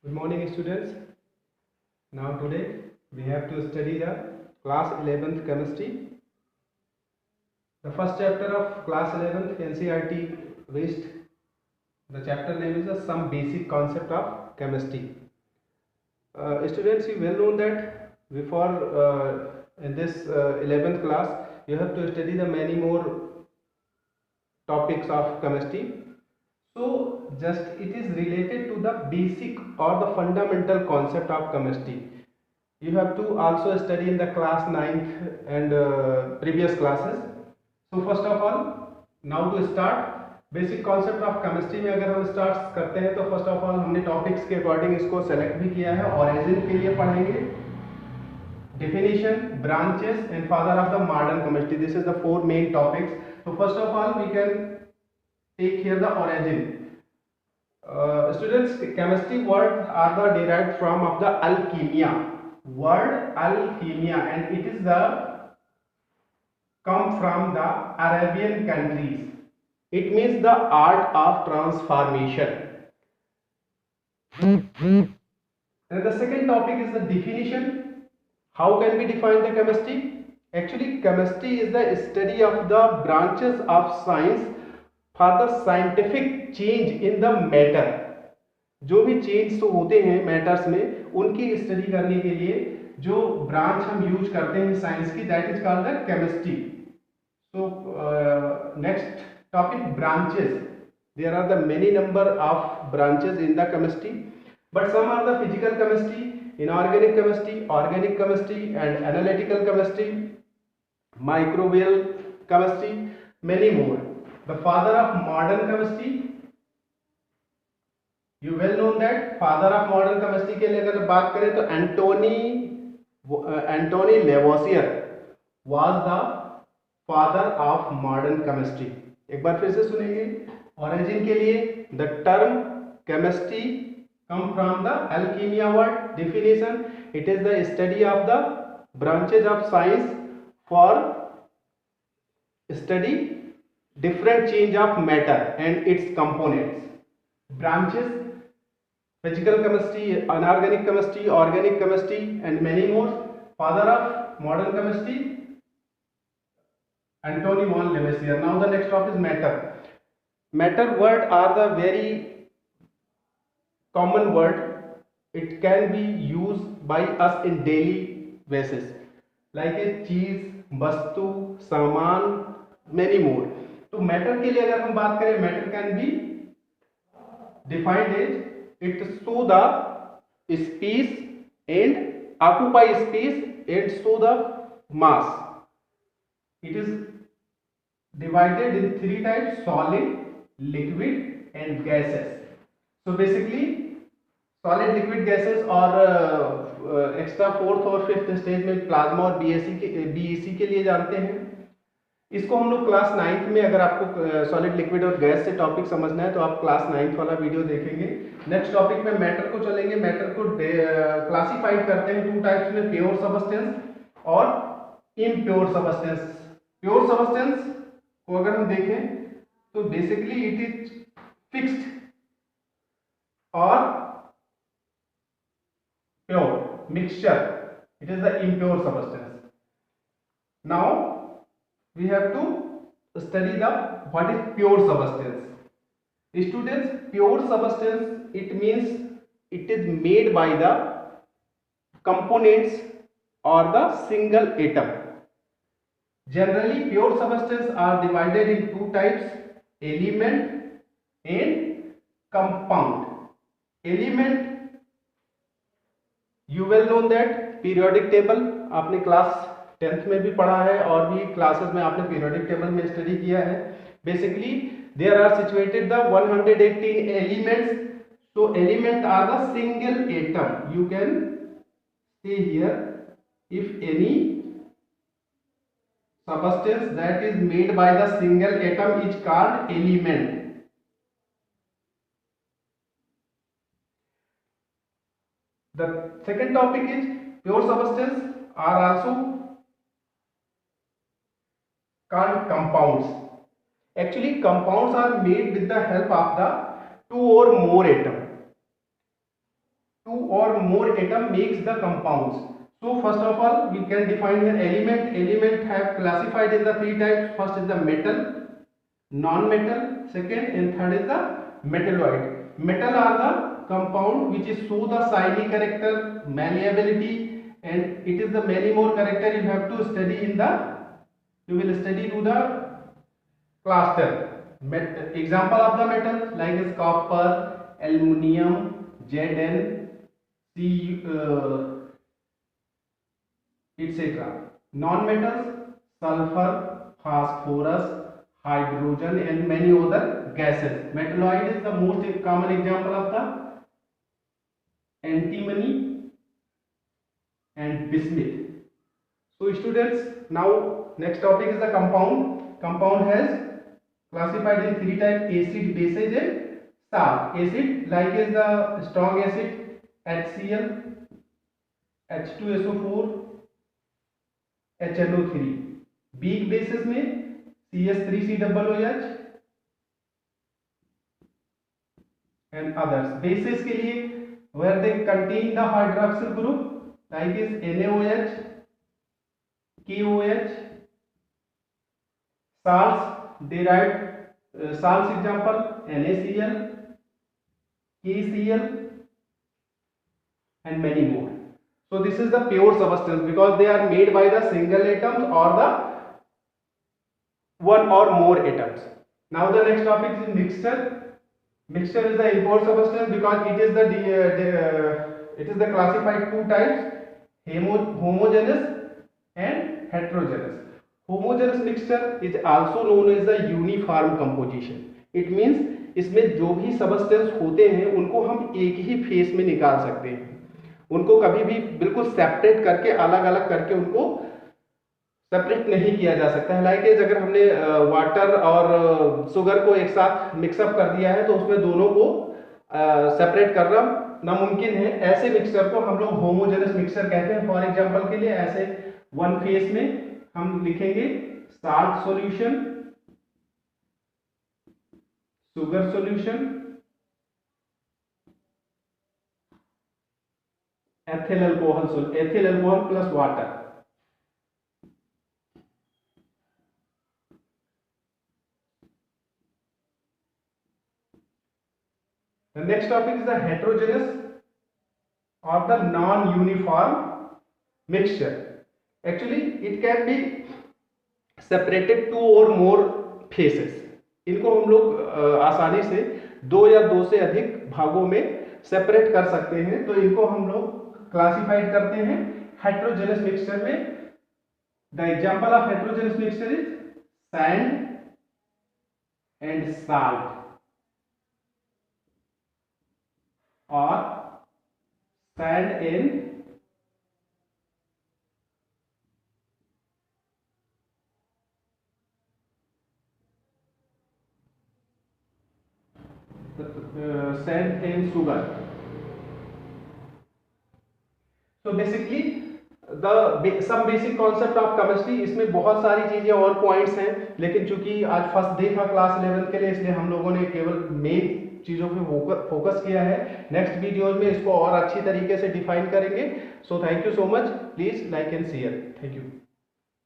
Good morning, students. Now today we have to study the class 11th chemistry. The first chapter of class 11th NCERT Waste. The chapter name is Some Basic Concept of Chemistry. Students, you well know that before in this 11th class you have to study the many more topics of chemistry. So just it is related to the basic or the fundamental concept of chemistry. You have to also study in the class 9th and previous classes. So first of all, now to start basic concept of chemistry में अगर हम start करते हैं तो first of all हमने topics के according इसको select भी किया है। ऑरिजिन के लिए पढ़ेंगे, definition, branches and father of the modern chemistry. This is the four main topics. So first of all we can take here the origin. Students, chemistry word are the derived from of the alchemia word alchemia, and it is the come from the Arabian countries. It means the art of transformation. And the second topic is the definition. How can we define the chemistry? Actually, chemistry is the study of the branches of science for the scientific change in the matter. जो भी change तो होते हैं matters में, उनकी study करने के लिए जो ब्रांच हम यूज करते हैं साइंस की, that is called the chemistry. So next topic, branches. There are the many number of branches in the chemistry, but some are the physical chemistry, inorganic chemistry, organic chemistry and analytical chemistry, microbial chemistry, many more. The father of modern chemistry, you well known that father of modern chemistry के लिए अगर बात करें तो Antony Lavoisier was the father of modern chemistry. एक बार फिर से सुनेंगे. origin के लिए the term chemistry come from the alchemia word. Definition, it is the study of the branches of science for study different change of matter and its components. Branches, physical chemistry, inorganic chemistry, organic chemistry and many more. Father of modern chemistry, Antony von Lavoisier. Now the next topic is matter. Matter word are the very common word. It can be used by us in daily basis, like a चीज, वस्तु, सामान, many more. तो matter के लिए अगर हम बात करें, matter can be defined as it show the space and occupy space and show the mass. It is divided in three types: solid, liquid and gases. So basically solid, liquid, gases और extra fourth और fifth stage में plasma और BEC के लिए जानते हैं. इसको हम लोग क्लास 9th में, अगर आपको सॉलिड, लिक्विड और गैस से टॉपिक समझना है तो आप क्लास 9th वाला वीडियो देखेंगे. नेक्स्ट टॉपिक में मैटर को चलेंगे. मैटर को क्लासिफाइड करते हैं टू टाइप्स में: प्योर सबस्टेंस और इम्प्योर सबस्टेंस. प्योर सबस्टेंस को अगर हम देखें तो बेसिकली इट इज फिक्स्ड और pure mixture. It is the impure substance. Now we have to study the what is pure substance. Students, pure substance, it means it is made by the components or the single atom. Generally pure substance are divided in two types: element and compound. Element, you well known that periodic table आपने class 10th में भी पढ़ा है और भी classes में आपने periodic table में स्टडी किया है. Basically there are situated the 118 elements. So element are the single atom. You can see here if any substance that is made by the single atom is called element. The second topic is pure substance are also called compounds. Actually, compounds are made with the help of the two or more atoms. more atom makes the compounds. So first of all, we can define here element. Element have classified in the three types. First is the metal, non-metal, second and third is the metalloid. Metal are the compound which is show the shiny character, malleability, and it is the many more character you have to study in the, you will study to the class 10. Example of the metal like is copper, aluminium, Zn, C, etc. Non-metals, sulfur, phosphorus, hydrogen and many other gases. Metalloid is the most common example of the antimony and bismuth. So students, now next topic is the compound. Compound has classified in three types: acid, bases and salt. Acid like is the strong acid HCl, H2SO4, HNO3. weak bases में CH3COOH and others. Bases के लिए where they contain the hydroxyl group like is NaOH, KOH. Salts derived salts example NaCl, KCl and many more. So this is the pure substance because they are made by the single atoms or the one or more atoms. Now the next topic is mixture. Mixture is the impure substance because it is the classified two types: homogeneous and heterogeneous. Homogeneous mixture is also known as the uniform composition. It means इसमें जो भी substance होते हैं उनको हम एक ही face में निकाल सकते हैं, उनको कभी भी बिल्कुल सेपरेट करके अलग अलग करके उनको सेपरेट नहीं किया जा सकता है। लाइक अगर हमने वाटर और शुगर को एक साथ मिक्सअप कर दिया है तो उसमें दोनों को सेपरेट करना नामुमकिन है। ऐसे मिक्सचर को हम लोग होमोजेनस मिक्सचर कहते हैं। फॉर एग्जांपल के लिए ऐसे वन फेस में हम लिखेंगे salt solution, sugar solution, ethyl alcohol plus water. The next topic is the heterogeneous or the non-uniform mixture. Actually, it can be separated two or more phases. इनको हम लोग आसानी से दो या दो से अधिक भागों में सेपरेट कर सकते हैं, तो इनको हम लोग क्लासिफाइड करते हैं हेटेरोजेनस मिक्सचर में। The example of heterogeneous mixture is sand and salt or sand and sugar. So basically the some basic concept of chemistry, इसमें बहुत सारी चीजें और पॉइंट्स हैं, लेकिन चूंकि आज फर्स्ट डे था क्लास 11 के लिए, इसलिए हम लोगों ने केवल मेन चीजों पे फोकस किया है। नेक्स्ट वीडियोज में इसको और अच्छी तरीके से डिफाइन करेंगे। So thank you so much, please like and share. Thank you.